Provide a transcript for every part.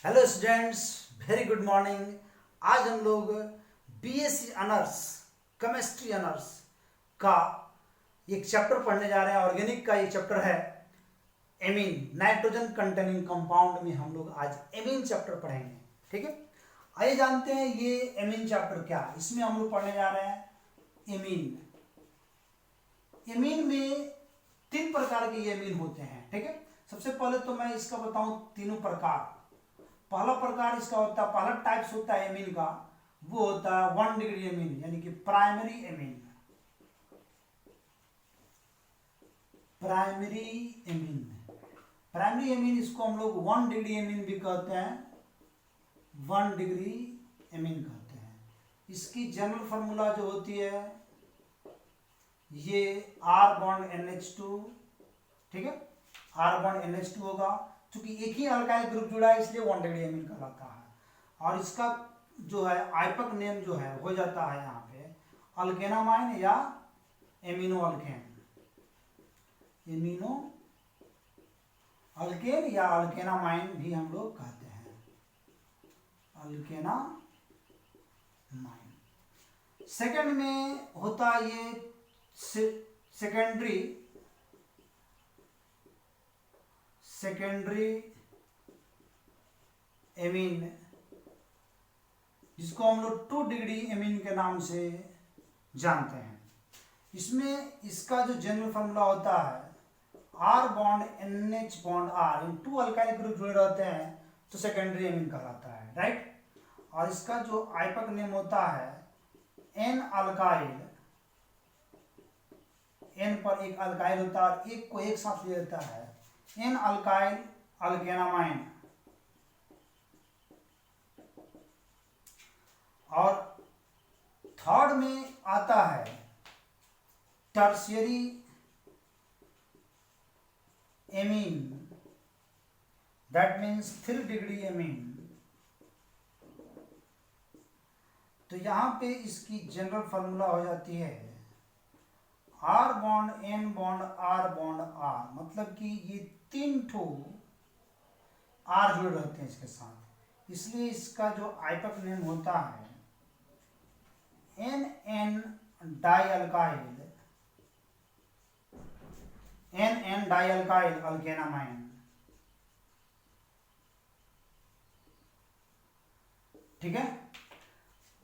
Hello students, very good morning. आज हम लोग बीएससी ऑनर्स केमिस्ट्री ऑनर्स का एक चैप्टर पढ़ने जा रहे हैं। ऑर्गेनिक का ये चैप्टर है एमीन, नाइट्रोजन कंटेनिंग कंपाउंड में हम लोग आज एमीन चैप्टर पढ़ेंगे। ठीक है, आइए जानते हैं ये एमीन चैप्टर क्या है। इसमें हम लोग पढ़ने जा रहे हैं एमीन। एमीन में तीन प्रकार के ये एमीन होते हैं। ठीक है, सबसे पहले तो मैं इसका बताऊं तीनों प्रकार। पहला प्रकार इसका होता है, पहला टाइप्स होता है एमीन का, वो होता है 1 डिग्री एमीन, यानी कि primary amine. Primary amine primary amine इसको हम लोग 1 डिग्री एमीन भी कहते हैं, 1 डिग्री एमीन कहते हैं। इसकी जनरल फार्मूला जो होती है ये R बॉन्ड NH2। ठीक है, R बॉन्ड NH2 होगा। चूंकि एक ही अल्काइल ग्रुप जुड़ा है इसलिए 1 डिग्री एमीन कहलाता है। और इसका जो है आइपक नेम जो है हो जाता है यहाँ पे अल्केनामाइन या एमिनो अल्केन। एमिनो अल्केन या अल्केनामाइन भी हम लोग कहते हैं, अल्केनामाइन। सेकंड में होता ये सेकेंडरी एमीन, जिसको हम लोग 2 डिग्री एमीन के नाम से जानते हैं। इसमें इसका जो जनरल फार्मूला होता है R bond NH bond R, इन 2 अल्काइल ग्रुप जुड़े रहते हैं तो सेकेंडरी एमीन कहलाता है, राइट। और इसका जो आइपक नेम होता है N अल्काइल, N पर एक अल्काइल होता है और एक को एक साथ ले लेता है, N अल्काइल अल्केनामाइन। और थर्ड में आता है tertiary amine, that means 3 degree amine. तो यहां पे इसकी जनरल फार्मूला हो जाती है R bond N bond R bond R, मतलब कि ये 3 ठो R जुड़े रहते हैं इसके साथ, इसलिए इसका जो आइपक नेम होता है NN डाइअल्काइल, NN डाइअल्काइल अल्केनामाइन। ठीक है,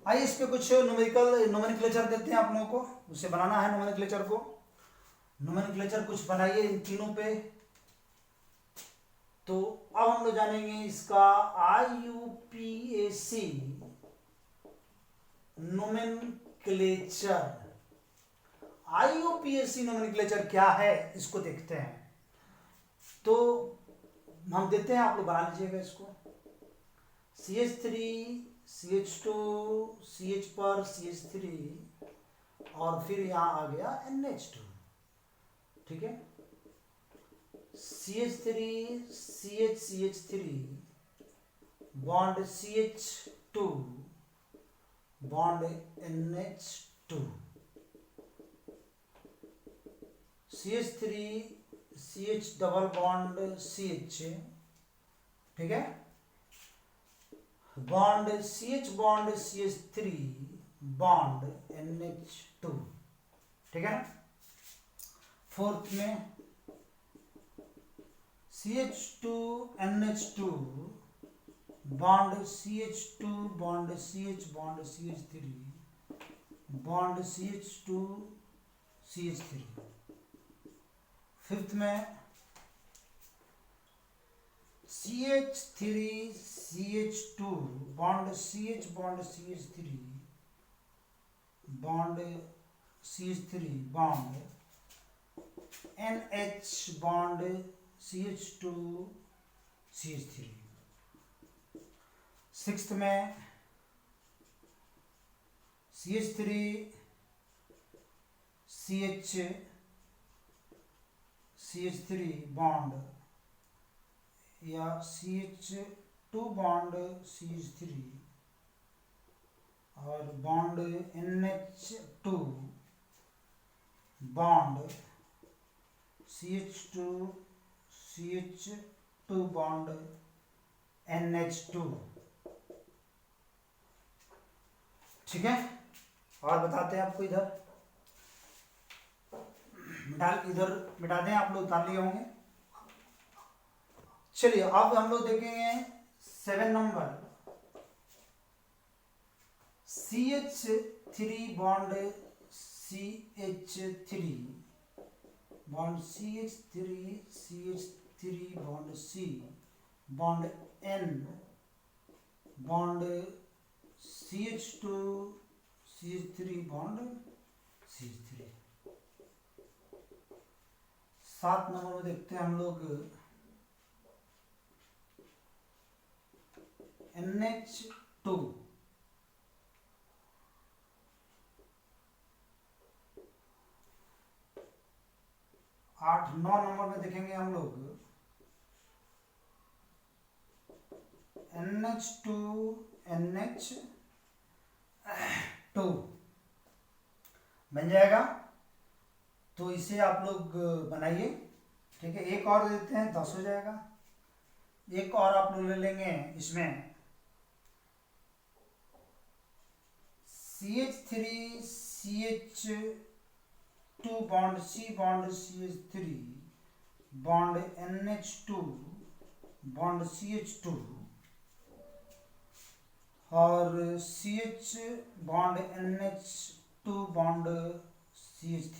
आइए इस पे कुछ नोमेनक्लेचर देते हैं आप लोगों को, उसे बनाना है नोमेनक्लेचर को। नोमेनक्लेचर कुछ बनाइए इन तीनों पे। तो अब हम लोग जानेंगे इसका IUPAC नोमेनक्लेचर। IUPAC नोमेनक्लेचर क्या है इसको देखते हैं। तो हम देते हैं, आप लोग बना लीजिएगा इसको। CH3 CH2 CH पर CH3 और फिर यहां आ गया NH2। ठीक है, CH3 CH3 bond CH2 bond NH2, CH3 CH double bond CH। ठीक है, bond CH bond CH3 bond NH2। ठीक है ना। फोर्थ में CH2 NH2 bond CH2 bond CH bond CH3 bond CH2 CH3। Fifth में CH3 CH2 bond CH bond CH3 bond CH3 bond NH bond CH2 CH3। Sixth में CH3 CH CH3 bond या CH2 bond CH3 और bond NH2 bond CH2 CH2 bond NH2। ठीक है, और बताते हैं आपको, इधर मिटा दें, आप लोग उतार लिए होंगे। चलिए अब हम लोग देखेंगे 7 number, CH3 bond CH3 bond CH3 bond C bond N bond CH2 CH3 bond CH3। 7 number में देखते हैं हम लोग NH2। 8-9 नंबर में देखेंगे हम लोग NH2 बन जाएगा। तो इसे आप लोग बनाइए। ठीक है, एक और देते हैं, 10 हो जाएगा। एक और आप लोग ले लेंगे इसमें CH3 CH2 bond C bond CH3 bond NH2 bond CH2 और CH bond NH2 bond CH3।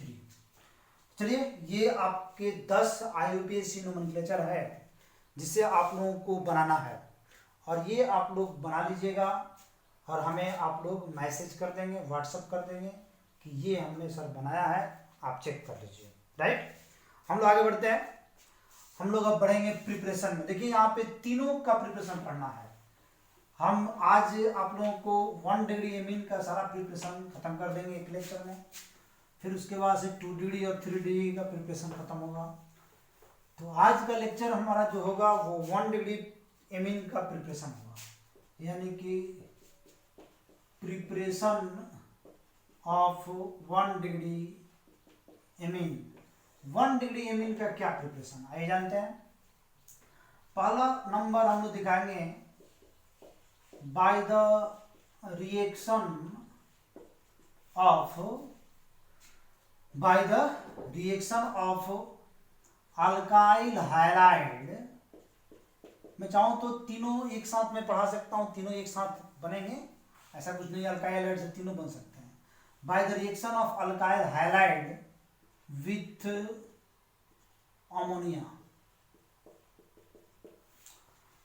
चलिए, ये आपके 10 IUPAC नोमेनक्लेचर है जिसे आप लोगों को बनाना है, और ये आप लोग बना लीजिएगा और हमें आप लोग मैसेज कर देंगे, व्हाट्सअप कर देंगे कि ये हमने सर बनाया है, आप चेक कर लीजिए। राइट, हम लोग आगे बढ़ते हैं। हम लोग अब बढ़ेंगे प्रिपरेशन में। देखिए यहाँ पे तीनों का प्रिपरेशन पढ़ना है। हम आज आप लोगों को 1 डिग्री एमीन का सारा प्रिपरेशन खत्म कर देंगे एक लेक्चर में, फिर उसके बाद से 2 डिग्री और 3 डिग्री का प्रिपरेशन खत्म होगा। तो आज का लेक्चर हमारा जो होगा वो 1 डिग्री एमीन का प्रिपरेशन होगा, यानी कि preparation of 1 degree amine. 1 degree amine का क्या प्रिपरेशन आइए जानते हैं। पहला नंबर हम लोग दिखाएंगे by the reaction of alkyl halide. मैं चाहूं तो तीनों एक साथ में पढ़ा सकता हूं, तीनों एक साथ बनेंगे, ऐसा कुछ नहीं, अल्काइल हाइलाइड से तीनों बन सकते हैं। By the reaction of alkyl halide with ammonia.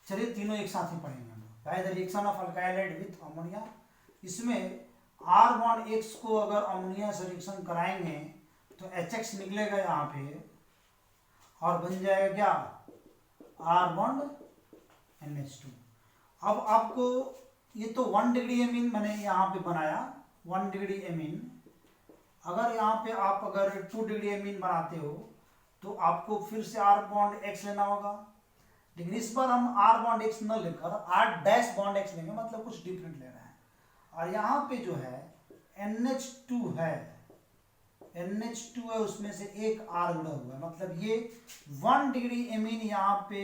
चलिए तीनों एक साथ ही पढ़ेंगे हम लोग। By the reaction of alkyl halide with ammonia, इसमें R बॉन्ड X को अगर अमोनिया से रिएक्शन कराएंगे तो HX निकलेगा यहाँ पे और बन जाएगा क्या, R बॉन्ड NH2। अब आपको ये तो 1 डिग्री एमीन मैंने यहाँ पे बनाया, 1 डिग्री एमीन। अगर यहाँ पे आप अगर 2 डिग्री एमीन बनाते हो तो आपको फिर से R बॉन्ड X लेना होगा, लेकिन इस बार हम R बॉन्ड X न लेकर R डैश बॉन्ड X लेंगे, मतलब कुछ डिफरेंट ले रहे हैं। और यहाँ पे जो है NH2 है, NH2 है, उसमें से एक R जुड़ा हुआ है, मतलब ये 1 डिग्री एमीन यहाँ पे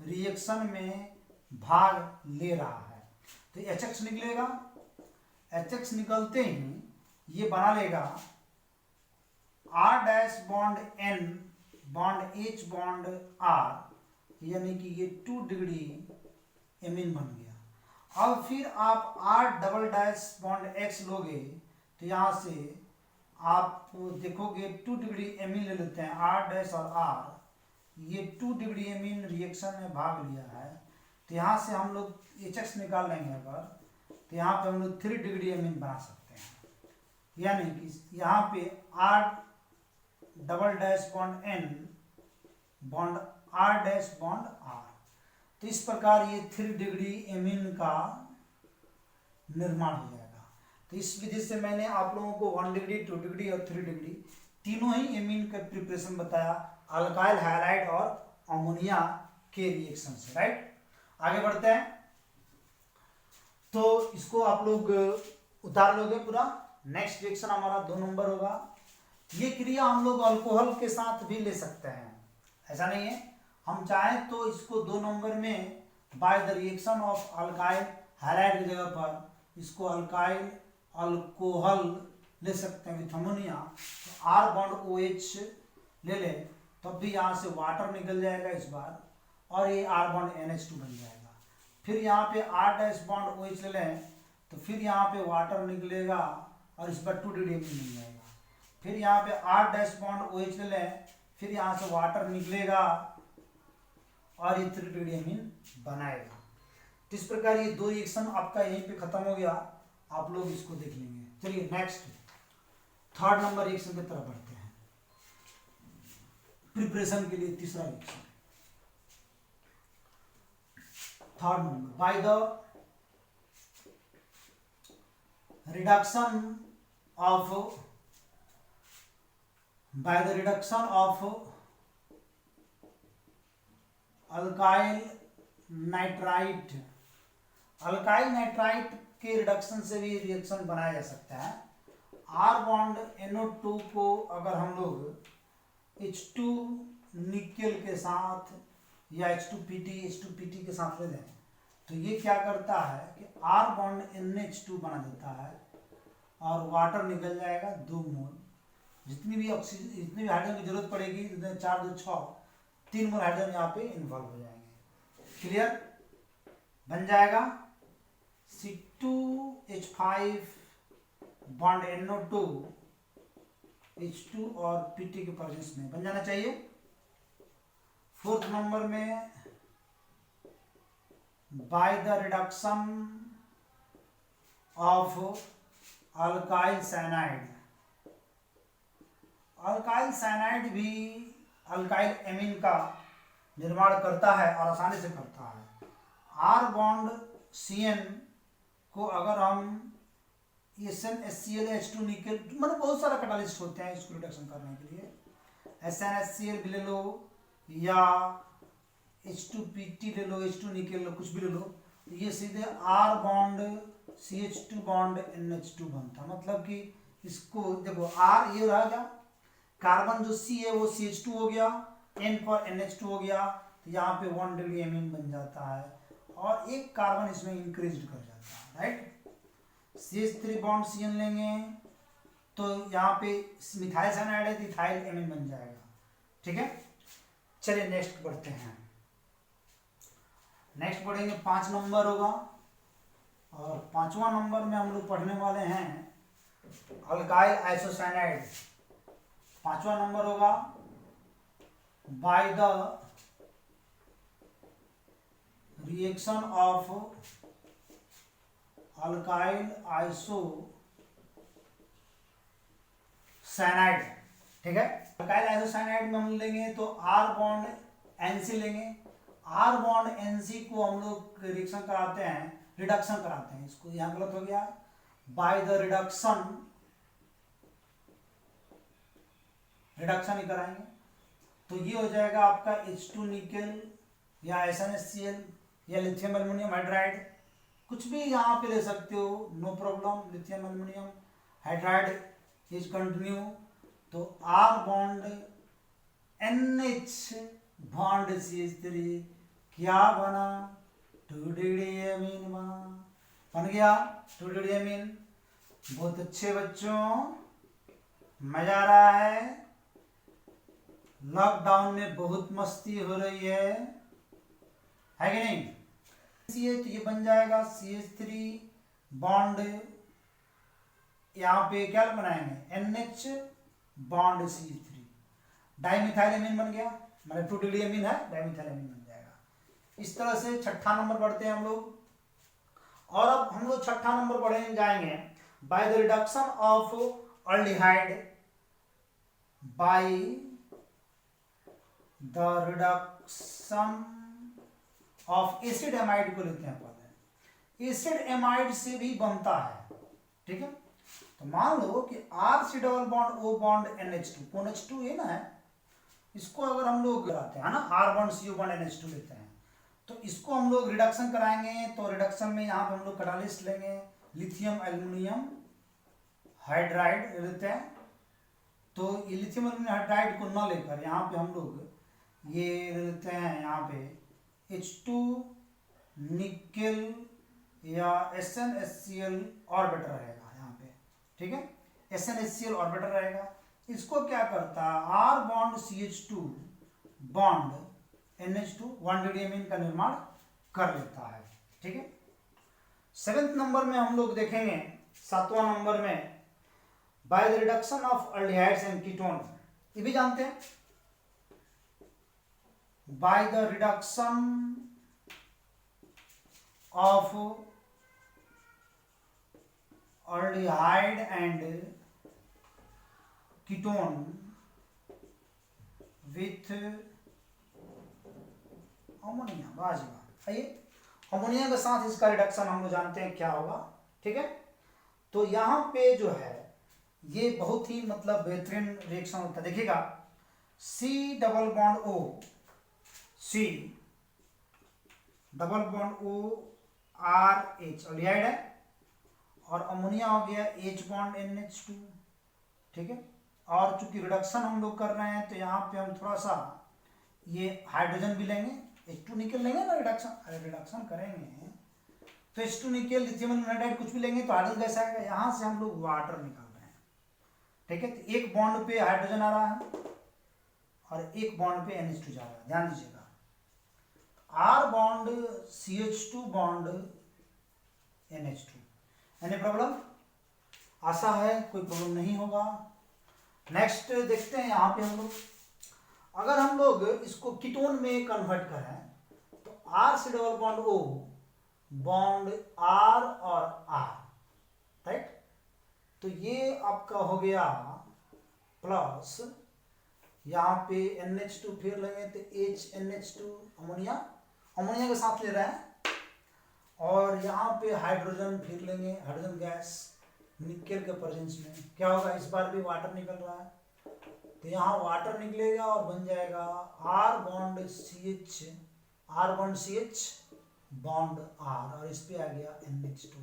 रिएक्शन में भाग ले रहा है। तो HX निकलेगा, HX निकलते ही ये बना लेगा R dash bond N bond H bond R, यानी कि ये 2 डिग्री एमीन बन गया। अब फिर आप R double dash bond X लोगे तो यहाँ से आप देखोगे 2 डिग्री एमीन ले लेते हैं, R डैश और R, ये 2 डिग्री एमीन रिएक्शन में भाग लिया है। तो यहाँ से हम लोग HX निकाल लेंगे अगर, तो यहाँ पे हम लोग 3 डिग्री एमीन बना सकते हैं, यानी कि यहाँ पे R double dash bond N bond R dash bond R। तो इस प्रकार ये 3 डिग्री एमीन का निर्माण हो जाएगा। तो इस विधि से मैंने आप लोगों को 1 डिग्री, 2 डिग्री और 3 डिग्री तीनों ही एमीन का प्रिपरेशन बताया, अल्काइल हाइलाइड और अमोनिया के रिएक्शन से। राइट, आगे बढ़ते हैं। तो इसको आप लोग उतार लोगे पूरा। नेक्स्ट रिएक्शन हमारा 2 नंबर होगा। ये क्रिया हम लोग अल्कोहल के साथ भी ले सकते हैं, ऐसा नहीं है, हम चाहें तो इसको 2 नंबर में by the reaction of alkyl, highlight की जगह पर इसको अल्काइल अल्कोहल ले सकते हैं विथ अमोनिया, तो आर बॉन्ड OH ले लें तब भी यहाँ से वाटर निकल जाएगा इस बार, और ये आर बॉन्ड NH2 बन जाएगा। फिर यहाँ पे R डैश बॉन्ड OH ले लें तो फिर यहाँ पे वाटर निकलेगा और इस बार 2D मिल जाएगा। फिर यहाँ पे R डैश बॉन्ड OH ले लें, फिर यहाँ से वाटर निकलेगा और ये 3D बनाएगा। तो इस प्रकार ये दो रिएक्शन आपका यहीं पे खत्म हो गया, आप लोग इसको देख लेंगे। चलिए नेक्स्ट थर्ड नंबर रिएक्शन की तरफ बढ़ते हैं। प्रिपरेशन के लिए तीसरा reaction, third number, by the reduction of alkyl nitrite, alkyl nitrite के रिडक्शन से भी रिएक्शन बनाया जा सकता है। आर बॉन्ड NO2 को अगर हम लोग H2 निकेल के साथ या H2PT के साथ ले दें तो ये क्या करता है कि आर बॉन्ड NH2 बना देता है और वाटर निकल जाएगा 2 मोल। जितनी भी ऑक्सीजन, जितनी भी हाइड्रोजन की जरूरत पड़ेगी, 4 2 6, 3 मोल हाइड्रोजन यहाँ पे इन्वॉल्व हो जाएंगे। क्लियर? बन जाएगा C2H5 बॉन्ड NO2 H2 और PT के प्रेजेंस में बन जाना चाहिए। फोर्थ नंबर में by the reduction of alkyl cyanide, alkyl cyanide भी अल्काइल एमीन का निर्माण करता है और आसानी से करता है। आर बॉन्ड CN को अगर हम SnHCl H2 मतलब बहुत सारा कैटालिस्ट होते हैं इसको रिडक्शन करने के लिए, SnHCl भी ले लो या H2PT ले लो, H2 निकल लो, कुछ भी ले लो, तो ये सीधे R bond CH2 bond NH2 बनता। मतलब कि इसको देखो R ये रह गया, कार्बन जो C है वो CH2 हो गया, N पर NH2 हो गया, तो यहाँ पे 1 डिग्री एमीन बन जाता है और एक कार्बन इसमें इंक्रीज कर जाता है, राइट। CH3 बॉन्ड CN लेंगे तो यहाँ पे मिथाइल साइनाइड है तो इथाइल एमीन बन जाएगा। ठीक है, चलिए नेक्स्ट बढ़ते हैं। नेक्स्ट पढ़ेंगे 5 नंबर होगा और 5वां नंबर में हम लोग पढ़ने वाले हैं अल्काइल आइसोसाइनाइड। 5वां नंबर होगा by the reaction of alkyl isocyanide. ठीक है, अल्काइल आइसोसाइनाइड में हम लेंगे तो R बॉन्ड NC लेंगे। R बॉन्ड NC को हम लोग रिएक्शन कराते हैं, रिडक्शन कराते हैं। इसको यहां गलत हो गया, बाय द रिडक्शन ही कराएंगे तो ये हो जाएगा आपका H2 निकेल या SnHCl या लिथियम एल्युमिनियम हाइड्राइड, कुछ भी यहाँ पे ले सकते हो, no problem. Lithium aluminium hydride is continue, तो R bond NH bond CH3 क्या बना, 2 डिग्री एमीन बन गया, 2 डिग्री एमीन। बहुत अच्छे बच्चों, मजा आ रहा है, लॉकडाउन में बहुत मस्ती हो रही है कि नहीं। तो ये बन जाएगा CH3 बॉन्ड, यहाँ पे क्या बनाएंगे NH bond CH3, dimethyl amine बन गया, मतलब 2 डिग्री एमीन है, डाइमिथाइल एमीन बन जाएगा। इस तरह से 6ठा नंबर पढ़ते हैं हम लोग। और अब हम लोग 6ठा नंबर पढ़ने जाएंगे bye the reduction of aldehyde, bye the reduction of acid amide को लेते हैं पहले। एसिड एमाइड से भी बनता है, ठीक है। तो मान लो कि R double bond O bond NH2, कौन H2 है ना, है इसको अगर हम लोग कराते हैं ना, R bond CO bond NH2 लेते हैं तो इसको हम लोग रिडक्शन कराएंगे। तो रिडक्शन में यहाँ पे हम लोग कैटालिस्ट लेंगे, लिथियम एल्युमिनियम हाइड्राइड लेते हैं। तो ये लिथियम एल्युमिनियम हाइड्राइड को न लेकर यहाँ पे हम लोग ये लेते हैं, यहाँ पे H2 निकेल या SnHCl ऑर्बिटर रहेगा यहाँ पे, ठीक है, SnHCl ऑर्बिटर रहेगा। इसको क्या करता है, R bond CH2 bond NH2 1 degree amine का निर्माण कर लेता है, ठीक है। 7th नंबर में हम लोग देखेंगे, 7वां नंबर में, by the reduction of aldehydes and ketone, ये भी जानते हैं, by the reduction of aldehyde and ketone with ammonia. बाजीबा, आइए, अमोनिया के साथ इसका रिडक्शन हम लोग जानते हैं क्या होगा, ठीक है। तो यहाँ पे जो है ये बहुत ही मतलब बेहतरीन रिएक्शन होता है, देखिएगा, C double bond O, C double bond O RH aldehyde है, और अमोनिया हो गया H बॉन्ड NH2, ठीक है। और चूंकि रिडक्शन हम लोग कर रहे हैं तो यहाँ पे हम थोड़ा सा ये हाइड्रोजन भी लेंगे, H2 निकल लेंगे ना, रिडक्शन करेंगे तो H2 निकल लिथियम नाइट्राइड कुछ भी लेंगे तो हाइड्रोजन गैस आएगा, यहाँ से हम लोग वाटर निकाल रहे हैं, ठीक है। तो एक बॉन्ड पे हाइड्रोजन आ रहा है और एक बॉन्ड पे NH2 जा रहा है, ध्यान दीजिएगा। R bond CH2 bond NH2, any problem? आशा है कोई प्रॉब्लम नहीं होगा। नेक्स्ट देखते हैं, यहाँ पे हम लोग अगर हम लोग इसको कीटोन में कन्वर्ट करें तो R से double bond O bond R और R, राइट। तो ये आपका हो गया प्लस, यहाँ पे NH2 फिर लेंगे तो HNH2 अमोनिया, अमोनिया के साथ ले रहे हैं, और यहाँ पे हाइड्रोजन फिर लेंगे, हाइड्रोजन गैस निकेल के प्रेजेंस में क्या होगा, इस बार भी वाटर निकल रहा है, तो यहाँ वाटर निकलेगा और बन जाएगा R bond CH, R bond CH bond R, और इस पे आ गया NH2।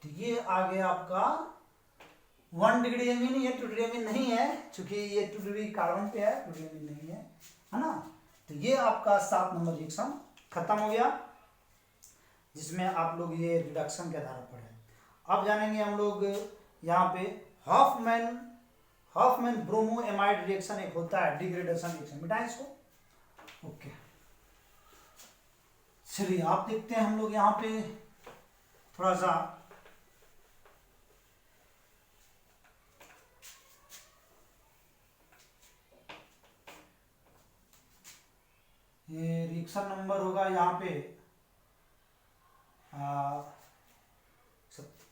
तो ये आ गया आपका 1 डिग्री एमीन, ये 2 डिग्री एमीन नहीं है, चूंकि ये 2 डिग्री कार्बन पे है, 2 डिग्री एमीन नहीं है ना। तो ये आपका 7 नंबर रिएक्शन खत्म हो गया, जिसमें आप लोग ये रिडक्शन के आधार पर है। अब जानेंगे हम लोग यहाँ पे हॉफमैन ब्रोमो एमाइड रिएक्शन एक होता है, डिग्रेडेशन रिएक्शन, मिटाएं इसको, ओके। चलिए आप देखते हैं, हम लोग यहाँ पे थोड़ा सा ये रिएक्शन नंबर होगा यहाँ पे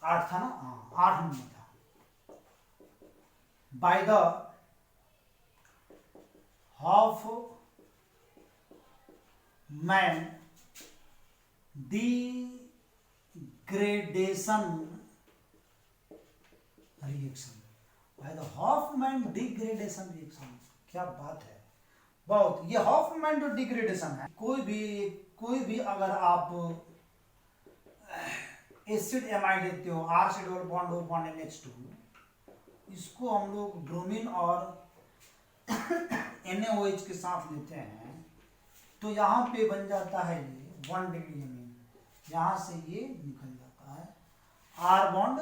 8 था ना, हाँ 8 नंबर था। By the Hofmann degradation reaction, by the Hofmann degradation reaction, क्या बात है, बहुत। ये हॉफमैन जो डिग्रेडेशन है, कोई भी अगर आप एसिड एमाइड देते हो, R से double bond O bond NH2, इसको हम लोग ब्रोमीन और NaOH के साथ लेते हैं तो यहाँ पे बन जाता है ये 1 डिग्री एमीन, यहाँ से ये निकल जाता है, R बॉन्ड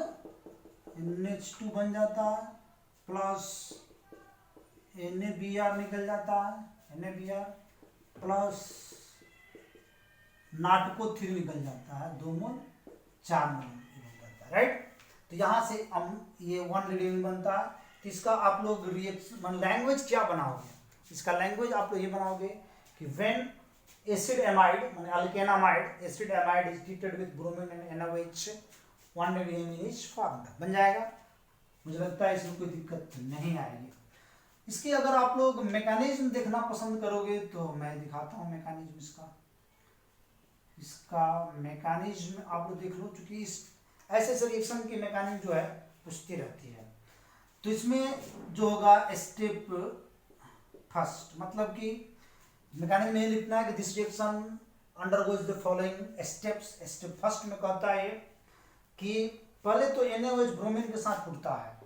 NH2 बन जाता है, प्लस NaBr निकल जाता है, NaBr प्लस नाटको 3 निकल जाता है, 2 मोल 4 मोल निकल जाता है, राइट। तो यहाँ से हम ये 1 डिग्री एमीन बनता है। तो इसका आप लोग रिएक्शन लैंग्वेज क्या बनाओगे, इसका लैंग्वेज आप लोग ये बनाओगे कि व्हेन एसिड एमाइड माने alkanamide acid amide is treated with bromine and NaOH 1 degree amine is formed, बन जाएगा। मुझे लगता है इसमें कोई दिक्कत नहीं आएगी। इसकी अगर आप लोग मैकेनिज्म देखना पसंद करोगे तो मैं दिखाता हूँ मैकेनिज्म इसका मैकेनिज्म आप लोग देख लो, चूंकि इस ऐसे रिएक्शन की मैकेनिज्म जो है पूछती रहती है। तो इसमें जो होगा स्टेप फर्स्ट, मतलब कि मैकेनिज्म में लिखना है कि this reaction undergoes the following steps. Step first में कहता है कि पहले तो NaOH ब्रोमीन के साथ उठता है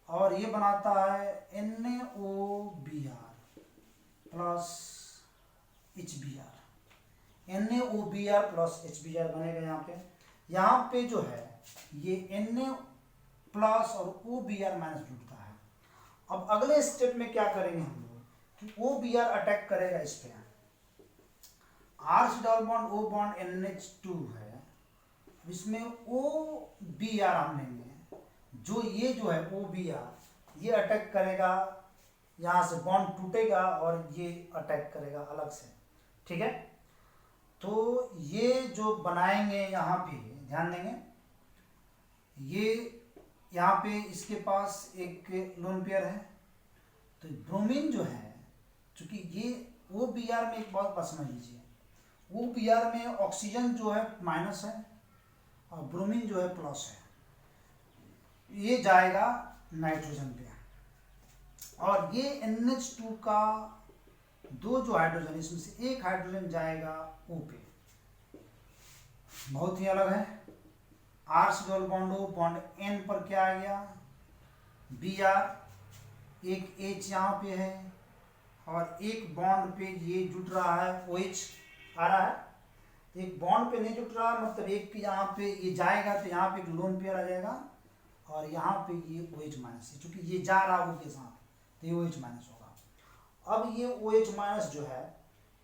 और ये बनाता है NaOBr plus HBr, NaOBr plus HBr बनेगा। यहाँ पे जो है ये Na प्लस और OBr माइनस जुड़ता है। अब अगले स्टेप में क्या करेंगे हम लोग कि OBr अटैक करेगा इस पे, R से double bond O bond NH2 है, इसमें OBr हम लेंगे, जो ये जो है OBr ये अटैक करेगा, यहाँ से बॉन्ड टूटेगा और ये अटैक करेगा अलग से, ठीक है। तो ये जो बनाएंगे यहाँ पे ध्यान देंगे, ये यहाँ पे इसके पास एक लोन पेयर है, तो ब्रोमीन जो है, चूंकि ये OBr में एक बात समझ लीजिए, OBr में ऑक्सीजन जो है माइनस है और ब्रोमीन जो है प्लस है, ये जाएगा नाइट्रोजन पे, और ये NH2 का दो जो हाइड्रोजन, इसमें से एक हाइड्रोजन जाएगा O पे, बहुत ही अलग है। R से double bond O bond N पर क्या आ गया Br, एक H यहाँ पे है और एक बॉन्ड पे ये जुट रहा है OH आ रहा है, एक बॉन्ड पे नहीं जुट रहा, मतलब एक यहाँ पे ये जाएगा तो यहाँ पे एक लोन पेयर आ जाएगा और यहाँ पे ये OH माइनस है, चूंकि ये जा रहा है O के साथ तो ये OH माइनस होगा। अब ये OH माइनस जो है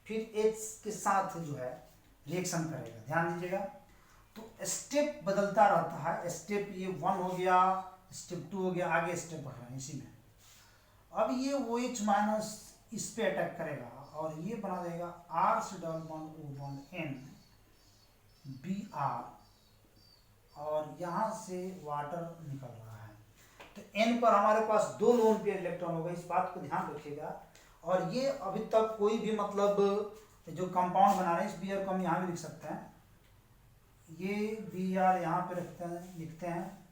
फिर H के साथ जो है रिएक्शन करेगा, ध्यान दीजिएगा। तो स्टेप बदलता रहता है, स्टेप ये 1 हो गया, स्टेप 2 हो गया, आगे स्टेप बढ़ रहा है इसी में। अब ये OH माइनस इस पे अटैक करेगा और ये बना देगा R से double bond O bond N Br, और यहाँ से वाटर निकल रहा है, तो N पर हमारे पास 2 लोन पेयर इलेक्ट्रॉन होगा, इस बात को ध्यान रखिएगा। और ये अभी तक कोई भी मतलब जो कंपाउंड बना रहे हैं, इस Br को हम यहाँ भी लिख सकते हैं, ये Br यहाँ पे रखते हैं, लिखते हैं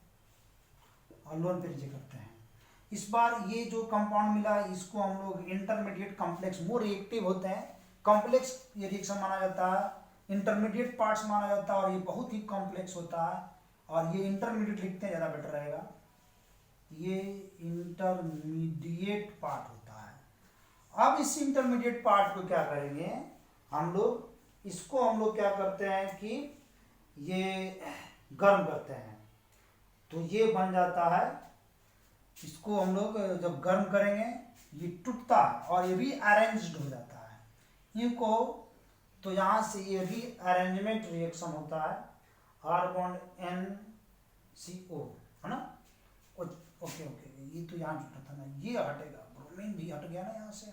और लोन पे नीचे करते हैं। इस बार ये जो कंपाउंड मिला इसको हम लोग इंटरमीडिएट कॉम्प्लेक्स, मोर रिएक्टिव होते हैं, कॉम्प्लेक्स ये रिएक्शन माना जाता है, इंटरमीडिएट पार्ट्स माना जाता है और ये बहुत ही कॉम्प्लेक्स होता है, और ये इंटरमीडिएट लिखते हैं ज़्यादा बेटर रहेगा, ये इंटरमीडिएट पार्ट होता है। अब इस इंटरमीडिएट पार्ट को क्या करेंगे हम लोग, इसको हम लोग क्या करते हैं कि ये गर्म करते हैं, तो ये बन जाता है, इसको हम लोग जब गर्म करेंगे ये टूटता है और ये भी अरेंज्ड हो जाता है इनको, तो यहाँ से ये भी अरेंजमेंट रिएक्शन होता है, R बॉन्ड NCO है ना, ओके ये तो यहाँ जुटा था ना, ये हटेगा, ब्रोमीन भी हट गया ना यहाँ से।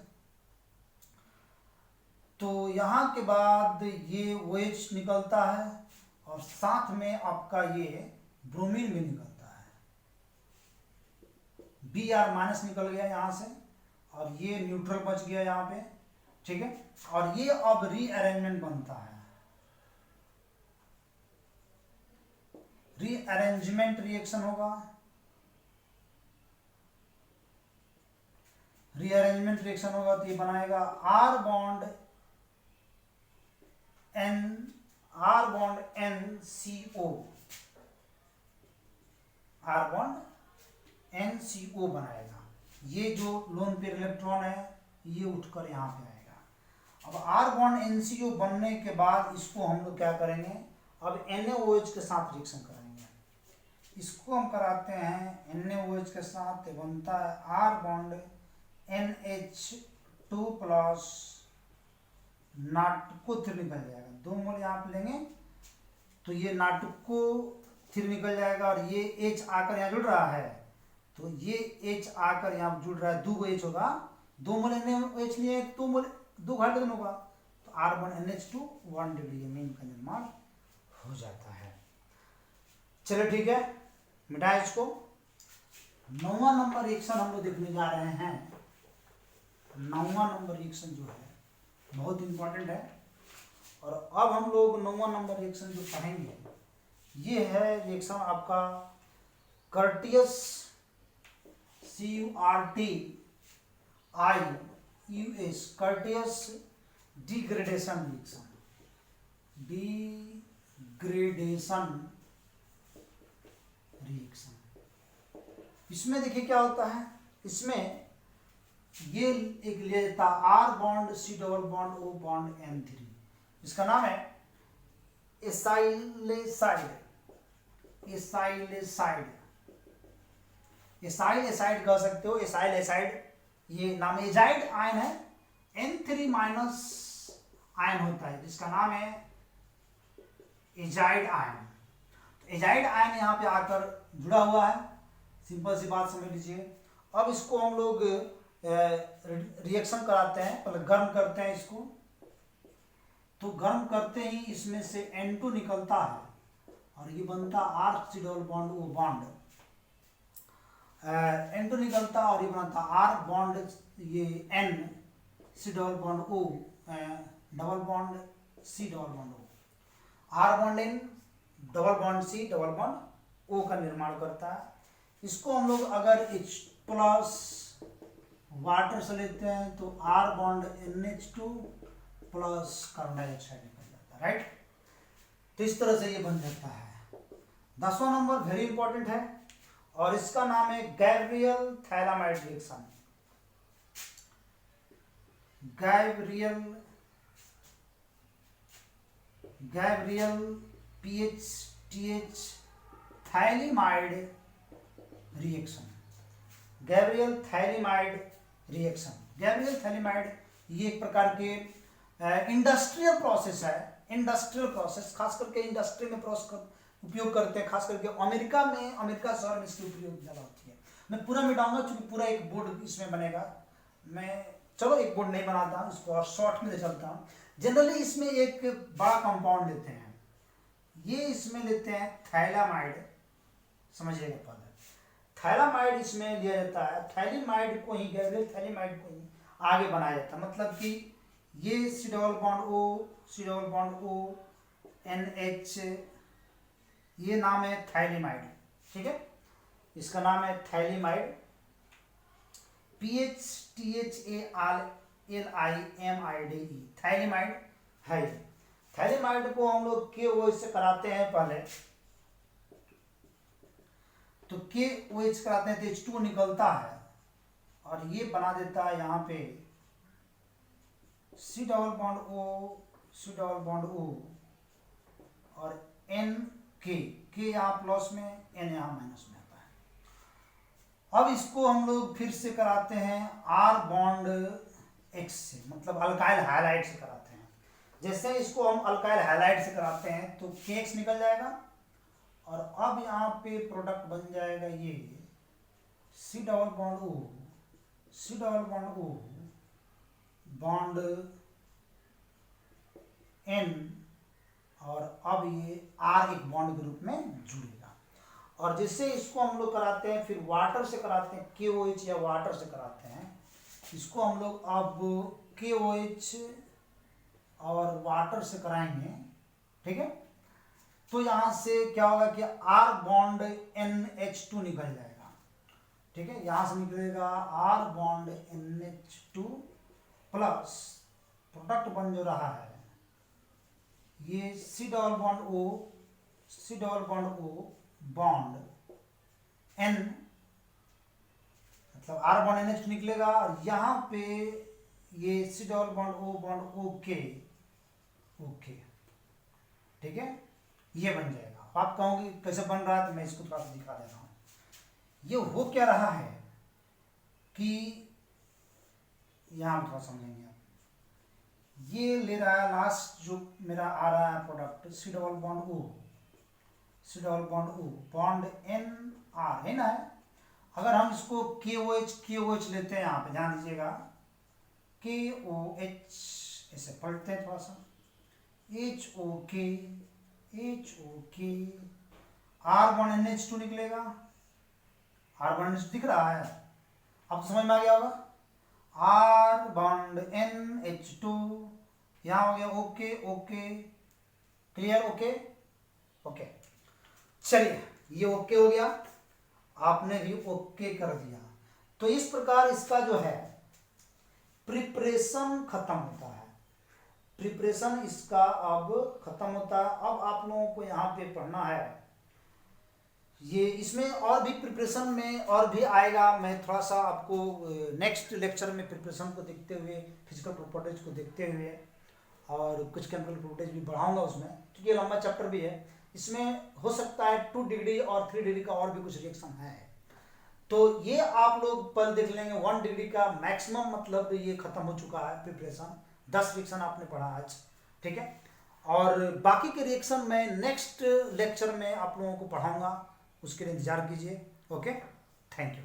तो यहाँ के बाद ये OH निकलता है और साथ में आपका ये ब्रोमीन भी निकलता है, Br माइनस निकल गया यहाँ से और ये न्यूट्रल बच गया यहाँ पे, ठीक है। और ये अब रीअरेंजमेंट बनता है, रीअरेंजमेंट रिएक्शन होगा, रीअरेंजमेंट रिएक्शन होगा तो ये बनाएगा R bond NCO, R bond NCO बनाएगा, ये जो लोन पेयर इलेक्ट्रॉन है ये उठकर यहाँ पे आएगा। अब R बॉन्ड NCO बनने के बाद इसको हम लोग क्या करेंगे, अब NaOH के साथ रिएक्शन करेंगे, इसको हम कराते हैं NaOH के साथ, बनता है R बॉन्ड NH2 प्लस नाटको 3 निकल जाएगा, 2 मोल यहाँ पे लेंगे तो ये नाटको 3 निकल जाएगा और ये H आकर यहाँ जुड़ रहा है, तो ये H आकर यहाँ जुड़ रहा है, 2 H होगा, 2 मोल NaOH लिए 2 मोल 2 हाइड्रोजन होगा, तो R bond NH2 1 degree mean का निर्माण हो जाता है। चलो ठीक है, मिटाए इसको। 9वां नंबर रिएक्शन हम लोग देखने जा रहे हैं। 9वां नंबर रिएक्शन जो है बहुत इंपॉर्टेंट है, और अब हम लोग 9वां नंबर रिएक्शन जो पढ़ेंगे ये है रिएक्शन आपका Curtius CURTIUS Curtius degradation reaction, reaction. इसमें देखिए क्या होता है, इसमें ये एक लिया जाता R bond C double bond O bond N3, इसका नाम है एसाइलेसाइड। एसाइलेसाइड, एसाइल एसाइड कह सकते हो, एसाइल एसाइड ये नाम एजाइड आयन है, N3 माइनस आयन होता है जिसका नाम है एजाइड आयन। एजाइड आयन यहाँ पे आकर जुड़ा हुआ है, सिंपल सी बात समझ लीजिए। अब इसको हम लोग रिएक्शन कराते हैं, पहले गर्म करते हैं इसको, तो गर्म करते ही इसमें से N2 निकलता है और ये बनता R C double bond O bond, N2 निकलता और ये बनता R बॉन्ड ये N C double bond O double bond C double bond O, R bond N double bond C double bond O का निर्माण करता है। इसको हम लोग अगर H प्लस वाटर से लेते हैं तो R bond NH2 plus carbon dioxide निकल जाता है, राइट। तो इस तरह से ये बन जाता है। 10वां नंबर वेरी इंपॉर्टेंट है और इसका नाम है Gabriel phthalimide reaction. Gabriel PHTH phthalimide reaction, Gabriel phthalimide reaction. Gabriel phthalimide ये एक प्रकार के इंडस्ट्रियल प्रोसेस है, इंडस्ट्रियल प्रोसेस, खास करके इंडस्ट्री में उपयोग करते हैं, खास करके अमेरिका में, अमेरिका शहर में इसकी उपयोग ज़्यादा होती है। मैं पूरा मिटाऊंगा क्योंकि पूरा एक बोर्ड इसमें बनेगा, मैं चलो एक बोर्ड नहीं बनाता हूँ इसको और शॉर्ट में ले चलता हूँ। जनरली इसमें एक बड़ा कंपाउंड लेते हैं, ये इसमें लेते हैं थैलामाइड, समझिएगा पहले थैलामाइड इसमें लिया जाता है, थैलीमाइड को ही, गैब्रियल थैलीमाइड को ही आगे बनाया जाता है। मतलब कि ये C double bond O C double bond O NH, ये नाम है थैलीमाइड, ठीक है, इसका नाम है थैलीमाइड। PHTHALIMIDE थैलीमाइड है। थैलीमाइड को हम लोग KOH से कराते हैं पहले, तो KOH कराते हैं तो H2 निकलता है और ये बना देता है यहाँ पे C double bond O C double bond O और N K यहाँ प्लस में, N यहाँ माइनस में आता है। अब इसको हम लोग फिर से कराते हैं R बॉन्ड X से, मतलब अल्काइल हाइलाइड से कराते हैं। जैसे इसको हम अल्काइल हाइलाइड से कराते हैं तो KX निकल जाएगा और अब यहाँ पे प्रोडक्ट बन जाएगा ये C double bond O C double bond O bond N और अब ये R एक बॉन्ड के रूप में जुड़ेगा। और जिससे इसको हम लोग कराते हैं, फिर वाटर से कराते हैं, KOH या वाटर से कराते हैं इसको हम लोग। अब KOH और वाटर से कराएंगे, ठीक है, तो यहां से क्या होगा कि R बॉन्ड NH2 निकल जाएगा, ठीक है, यहां से निकलेगा R bond NH2 plus product बन जो रहा है ये C double bond O C double bond O bond N, मतलब R बॉन्ड NH2 निकलेगा और यहाँ पे ये C double bond O bond OK, ठीक है, ये बन जाएगा। आप कहोगे कैसे बन रहा है, तो मैं इसको थोड़ा सा दिखा देता हूँ। ये हो क्या रहा है कि यहाँ थोड़ा समझेंगे आप, ये ले रहा है लास्ट जो मेरा आ रहा है product C double bond O C double bond O bond NR है ना। अगर हम इसको KOH लेते हैं, यहाँ पे ध्यान दीजिएगा, KOH ऐसे पढ़ते हैं थोड़ा सा, HOK R बॉन्ड NH2 निकलेगा, R बॉन्ड NH2 दिख रहा है, अब तो समझ में आ गया होगा। R बॉन्ड NH2 यहाँ हो गया OK, क्लियर, OK। चलिए ये OK हो गया, आपने भी OK कर दिया। तो इस प्रकार इसका जो है प्रिपरेशन खत्म होता है, प्रिपरेशन इसका अब खत्म होता है। अब आप लोगों को यहाँ पे पढ़ना है, ये इसमें और भी प्रिपरेशन में और भी आएगा। मैं थोड़ा सा आपको नेक्स्ट लेक्चर में प्रिपरेशन को देखते हुए, फिजिकल प्रॉपर्टीज को देखते हुए और कुछ केमिकल प्रॉपर्टीज भी बढ़ाऊंगा उसमें, क्योंकि ये लंबा चैप्टर भी है। इसमें हो सकता है 2 डिग्री और 3 डिग्री का और भी कुछ रिएक्शन है, तो ये आप लोग पहले देख लेंगे। 1 डिग्री का मैक्सिमम मतलब ये खत्म हो चुका है प्रिपरेशन, 10 रिएक्शन आपने पढ़ा आज, ठीक है। और बाकी के रिएक्शन मैं नेक्स्ट लेक्चर में आप लोगों को पढ़ाऊंगा, उसके लिए इंतजार कीजिए। Okay, thank you.